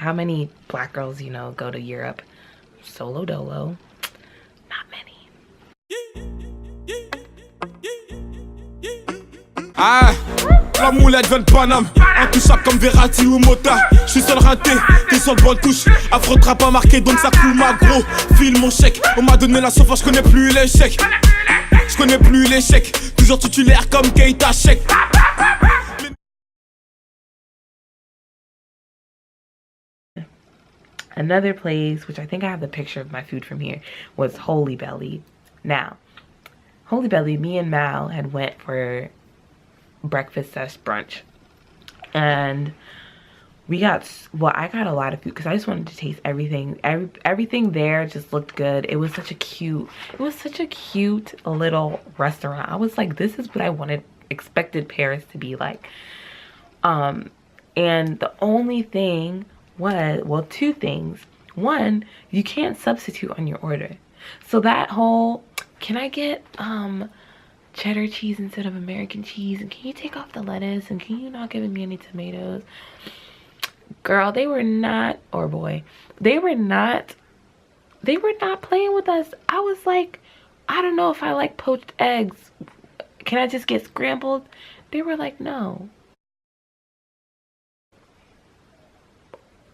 how many black girls, you know, go to Europe solo dolo? Not many. Ah, la moulette vient de Paname, intouchable comme Verratti ou Mota. J'suis seul raté, t'es sur le bon touche. Affreux trap pas marqué, donc ça coule ma gros. File mon chèque, on m'a donné la sauce, j'connais plus l'échec. J'connais plus l'échec, toujours titulaire comme Keita Sheik. Another place, which I think I have the picture of my food from here, was Holy Belly. Now, Holy Belly, me and Mal had went for breakfast/brunch, and we got, well, I got a lot of food because I just wanted to taste everything. Everything there just looked good. It was such a cute little restaurant. I was like, this is what I expected Paris to be like. And the only thing was, well, two things. One, you can't substitute on your order. So that whole, can I get cheddar cheese instead of American cheese, and can you take off the lettuce, and can you not give me any tomatoes? Girl, they were not, or boy, they were not playing with us. I was like, I don't know if I like poached eggs. Can I just get scrambled? They were like, no.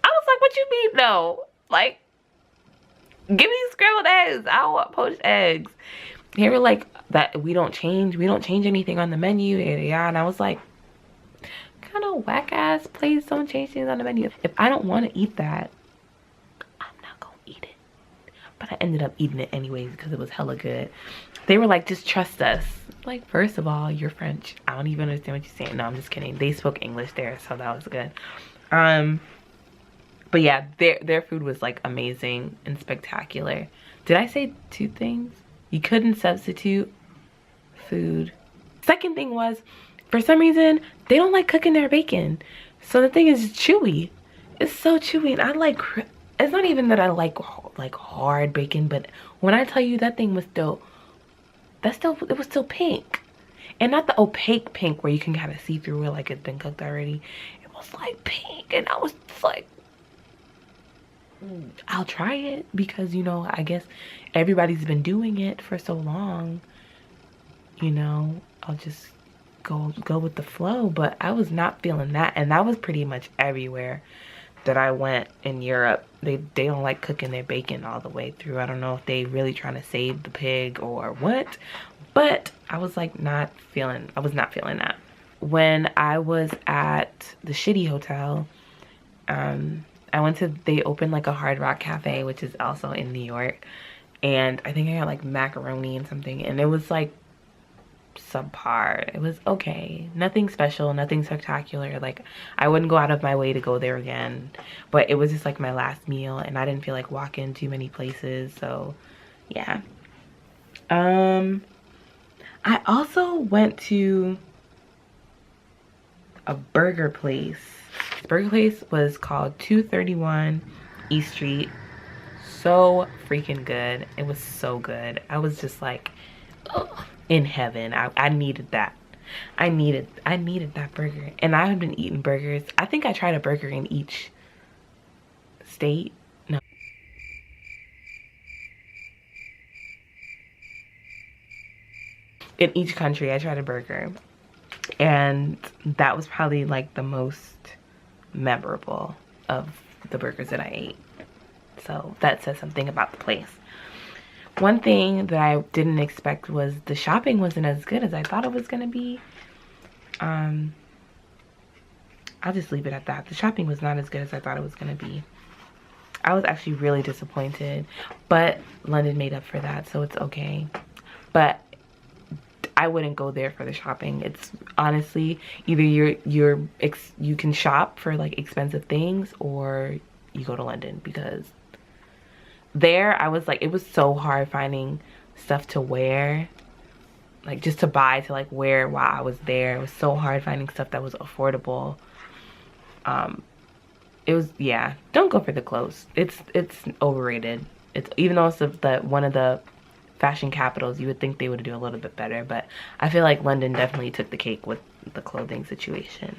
I was like, what you mean no? Like, give me scrambled eggs. I don't want poached eggs. They were like, that we don't change anything on the menu, yeah. And I was like, kind of whack ass place, don't change things on the menu. If I don't want to eat that, I'm not gonna eat it. But I ended up eating it anyways because it was hella good. They were like, just trust us. Like, first of all, you're French, I don't even understand what you're saying. No, I'm just kidding. They spoke English there, so that was good. But yeah, their food was like amazing and spectacular. Did I say two things? You couldn't substitute food. Second thing was, for some reason, they don't like cooking their bacon. So the thing is chewy. It's so chewy, and I like, it's not even that I like hard bacon, but when I tell you that thing was still, it was still pink. And not the opaque pink where you can kind of see through it like it's been cooked already. It was like pink, and I was just like, I'll try it because, you know, I guess everybody's been doing it for so long, you know, I'll just go with the flow. But I was not feeling that, and that was pretty much everywhere that I went in Europe. They don't like cooking their bacon all the way through. I don't know if they really trying to save the pig or what, but I was like I was not feeling that. When I was at the shitty hotel, they opened like a Hard Rock Cafe, which is also in New York, and I think I got like macaroni and something, and it was like subpar. It was okay, nothing special, nothing spectacular. Like, I wouldn't go out of my way to go there again, but it was just like my last meal, and I didn't feel like walking too many places, so yeah. I also went to a burger place. The burger place was called 231 East Street. So freaking good. It was so good. I was just like, oh, in heaven. I needed that. I needed that burger. And I have been eating burgers. I think I tried a burger in each state. No. In each country, I tried a burger. And that was probably like the most memorable of the burgers that I ate. So that says something about the place. One thing that I didn't expect was the shopping wasn't as good as I thought it was gonna be. I'll just leave it at that. The shopping was not as good as I thought it was gonna be. I was actually really disappointed, but London made up for that, so it's okay. But I wouldn't go there for the shopping. It's honestly either you can shop for like expensive things, or you go to London, because there I was like, it was so hard finding stuff to wear, like just to buy, to like wear while I was there. It was so hard finding stuff that was affordable. It was, yeah, don't go for the clothes. It's overrated. It's, even though it's one of the fashion capitals, you would think they would do a little bit better, but I feel like London definitely took the cake with the clothing situation.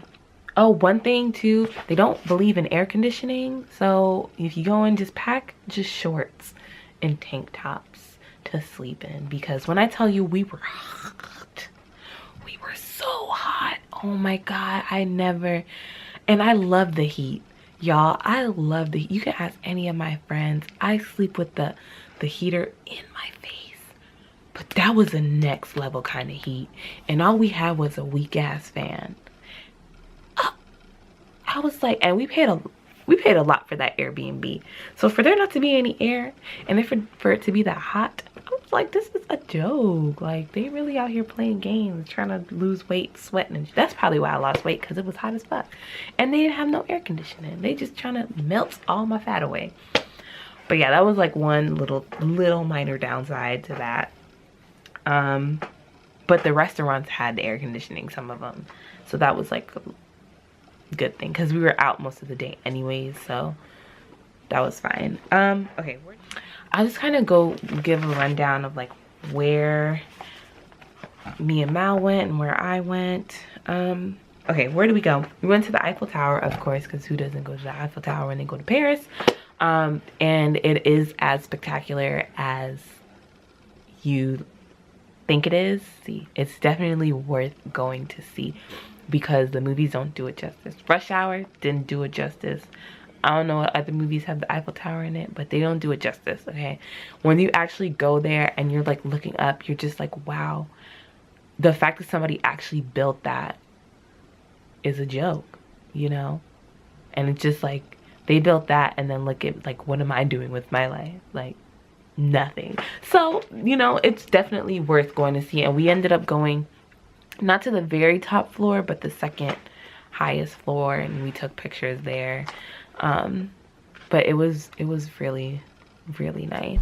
Oh, one thing too, they don't believe in air conditioning. So if you go in, just pack just shorts and tank tops to sleep in. Because when I tell you we were hot, we were so hot. Oh my God, and I love the heat. Y'all, I love the heat. You can ask any of my friends. I sleep with the heater in my face. But that was a next level kind of heat. And all we had was a weak ass fan. I was like, and we paid a lot for that Airbnb. So for there not to be any air, and then for it to be that hot, I was like, this is a joke. Like, they really out here playing games, trying to lose weight, sweating. And that's probably why I lost weight, because it was hot as fuck. And they didn't have no air conditioning. They just trying to melt all my fat away. But yeah, that was like one little minor downside to that. But the restaurants had air conditioning, some of them. So that was like good thing, because we were out most of the day anyways, so that was fine. Okay, I'll just kind of give a rundown of like where me and Mal went and where I went. Okay, where did we go? We went to the Eiffel Tower, of course, because who doesn't go to the Eiffel Tower when they go to Paris? And it is as spectacular as you think it is. See, it's definitely worth going to see, because the movies don't do it justice. Rush Hour didn't do it justice. I don't know what other movies have the Eiffel Tower in it, but they don't do it justice, okay? When you actually go there and you're like looking up, you're just like, wow. The fact that somebody actually built that is a joke, you know? And it's just like, they built that, and then look at like, what am I doing with my life? Like, nothing. So, you know, it's definitely worth going to see. And we ended up going not to the very top floor, but the second highest floor, and we took pictures there. But it was really, really nice.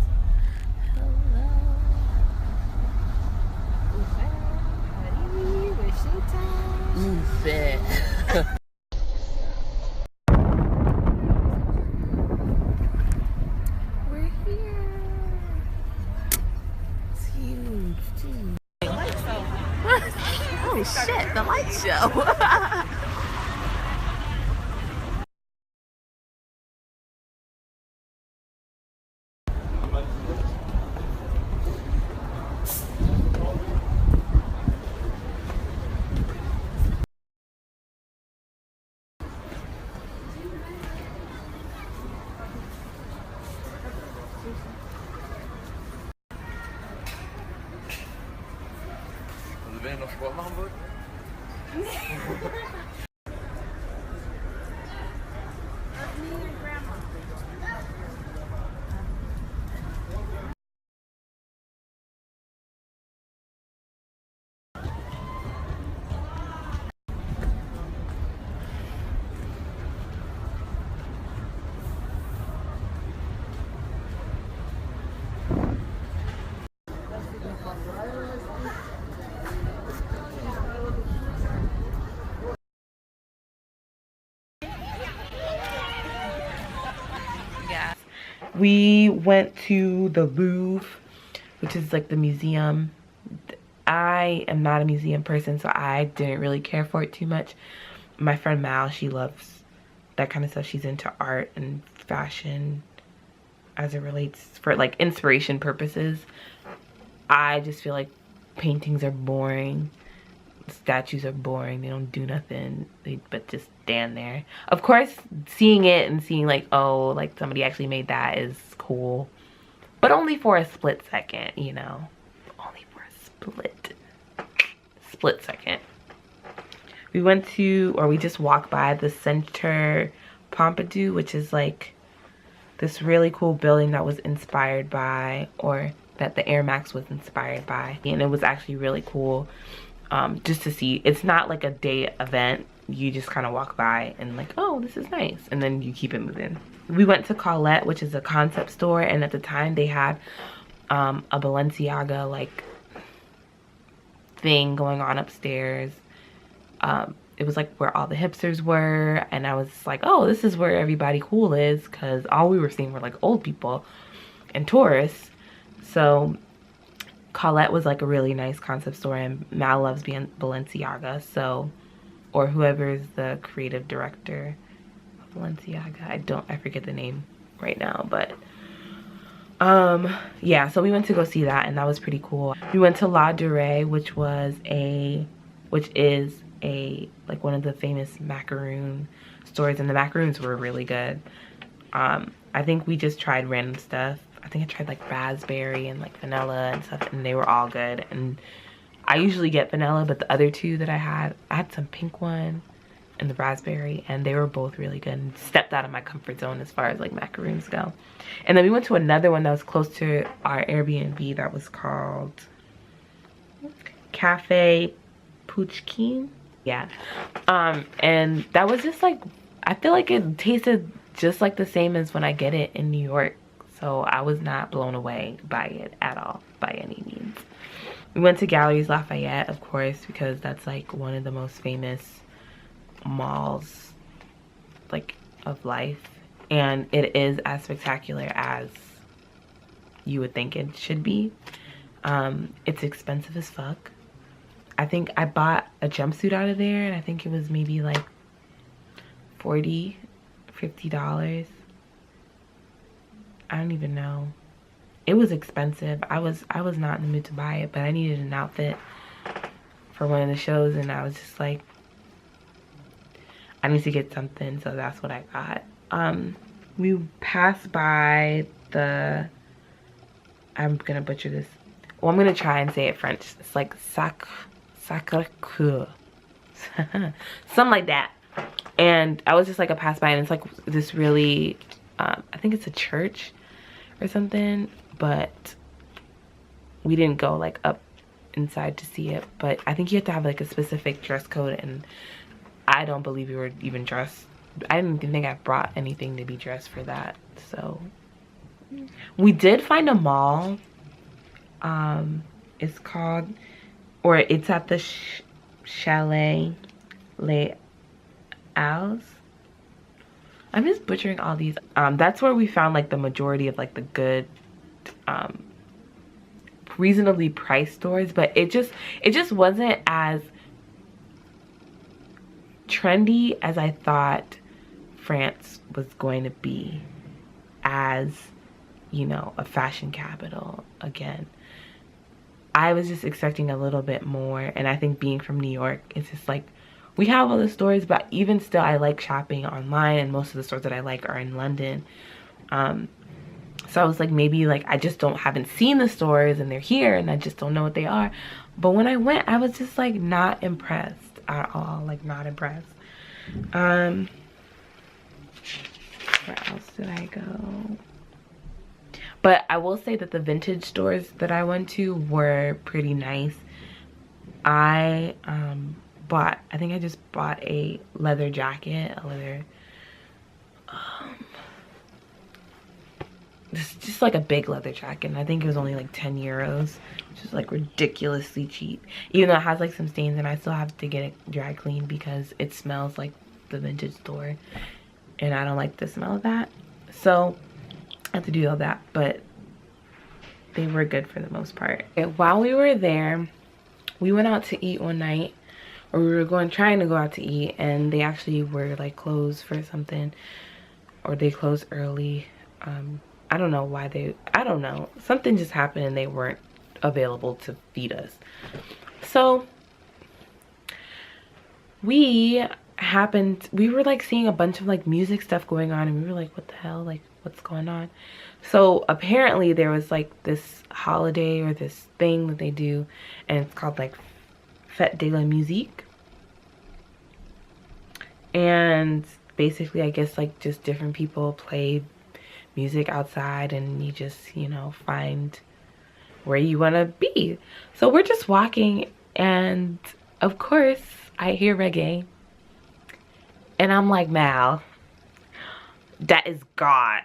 We're here. It's huge too. Oh shit, the light show. Wenn ihr noch Sport machen wollt? We went to the Louvre, which is like the museum. I am not a museum person, so I didn't really care for it too much. My friend Mal, she loves that kind of stuff. She's into art and fashion as it relates for like inspiration purposes. I just feel like paintings are boring. Statues are boring. They don't do nothing, but just stand there. Of course, seeing it and seeing like, oh, like somebody actually made that is cool, but only for a split second, you know. Only for a split second. We went to, or we just walked by the Centre Pompidou, which is like this really cool building that was inspired by, or that the Air Max was inspired by, and it was actually really cool. Just to see. It's not like a day event. You just kind of walk by and like, oh, this is nice, and then you keep it moving. We went to Colette, which is a concept store, and at the time they had a Balenciaga like thing going on upstairs. It was like where all the hipsters were, and I was like, oh, this is where everybody cool is, because all we were seeing were like old people and tourists. So Colette was like a really nice concept store, and Mal loves being Balenciaga, so or whoever is the creative director of Balenciaga. I forget the name right now, but yeah, so we went to go see that, and that was pretty cool. We went to La Durée, which is a like one of the famous macaroon stores, and the macaroons were really good. I think we just tried random stuff. I think I tried like raspberry and like vanilla and stuff, and they were all good. And I usually get vanilla, but the other two that I had some pink one and the raspberry, and they were both really good, and stepped out of my comfort zone as far as like macaroons go. And then we went to another one that was close to our Airbnb that was called Cafe Puchkin. Yeah. And that was just like, I feel like it tasted just like the same as when I get it in New York. So I was not blown away by it at all, by any means. We went to Galeries Lafayette, of course, because that's like one of the most famous malls like of life, and it is as spectacular as you would think it should be. It's expensive as fuck. I think I bought a jumpsuit out of there, and I think it was maybe like $40-50. I don't even know. It was expensive. I was not in the mood to buy it, but I needed an outfit for one of the shows, and I was just like, I need to get something, so that's what I got. We passed by the, I'm gonna butcher this. Well, I'm gonna try and say it French. It's like Sacré-Cœur. Something like that. And I was just like a pass by, and it's like this really, I think it's a church or something, but we didn't go like up inside to see it. But I think you have to have like a specific dress code, and I don't believe we were even dressed. I didn't even think I brought anything to be dressed for that. So we did find a mall. It's called, or it's at the Chalet Les Halles. I'm just butchering all these. That's where we found like the majority of like the good, reasonably priced stores, but it just wasn't as trendy as I thought France was going to be, as, you know, a fashion capital again. I was just expecting a little bit more, and I think being from New York, it's just like, we have all the stores, but even still I like shopping online, and most of the stores that I like are in London. So I was like, maybe like I just haven't seen the stores, and they're here and I just don't know what they are. But when I went, I was just like not impressed at all, like not impressed. Where else did I go? But I will say that the vintage stores that I went to were pretty nice. I think I just bought a leather jacket, just like a big leather jacket, and I think it was only like 10 euros, which is like ridiculously cheap. Even though it has like some stains, and I still have to get it dry cleaned because it smells like the vintage store, and I don't like the smell of that. So I have to do all that, but they were good for the most part. And while we were there, we went out to eat one night, or we were trying to go out to eat, and they actually were like closed for something, or they closed early. I don't know why I don't know. Something just happened and they weren't available to feed us. So we were like seeing a bunch of like music stuff going on, and we were like, what the hell? Like, what's going on? So apparently there was like this holiday or this thing that they do, and it's called like Fête de la Musique. And basically, I guess like just different people play music outside, and you just, you know, find where you want to be. So we're just walking, and of course I hear reggae, and I'm like, Mal, that is God.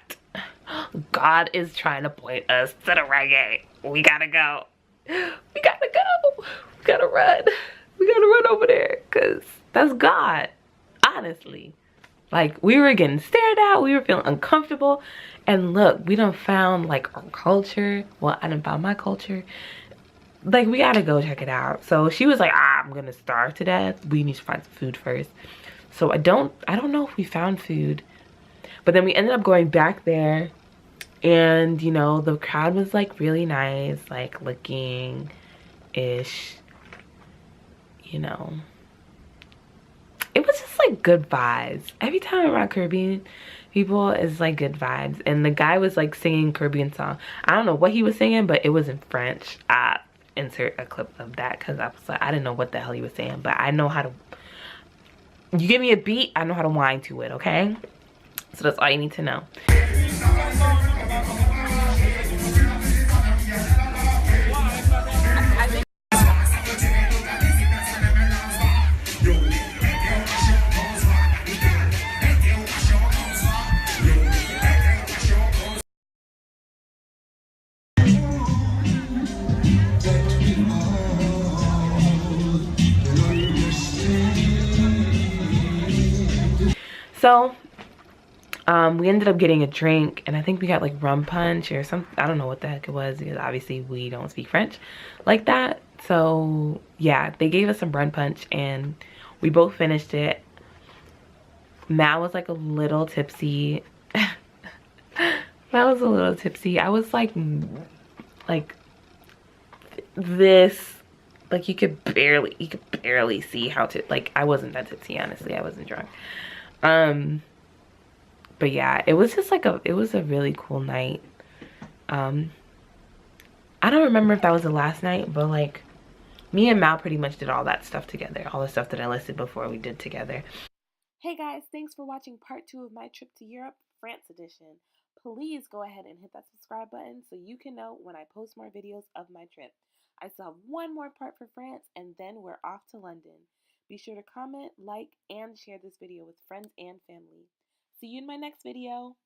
God is trying to point us to the reggae. We gotta go. We gotta go. We gotta run. We gotta run over there, because that's God. Honestly, like, we were getting stared at, we were feeling uncomfortable, and look, we done found like our culture. Well, I done found my culture. like, we gotta go check it out. So she was like, I'm gonna starve to death. We need to find some food first. So I don't know if we found food. But then we ended up going back there, and you know, the crowd was like really nice, like looking ish, you know. It was just like good vibes. Every time I'm around Caribbean people, it's like good vibes. And the guy was like singing Caribbean song. I don't know what he was singing, but it was in French. I insert a clip of that because I was like, I didn't know what the hell he was saying, but I know how to, you give me a beat, I know how to whine to it, okay? So that's all you need to know. So we ended up getting a drink, and I think we got like rum punch or something. I don't know what the heck it was because obviously we don't speak French like that. So yeah, they gave us some rum punch and we both finished it. Matt was like a little tipsy. Matt was a little tipsy. I was like this, like you could barely see how to, like, I wasn't that tipsy, honestly. I wasn't drunk. But yeah, it was just like it was a really cool night. I don't remember if that was the last night, but like me and Mal pretty much did all that stuff together. All the stuff that I listed before we did together. Hey guys, thanks for watching part 2 of my trip to Europe, France edition. Please go ahead and hit that subscribe button so you can know when I post more videos of my trip. I still have one more part for France, and then we're off to London. Be sure to comment, like, and share this video with friends and family. See you in my next video.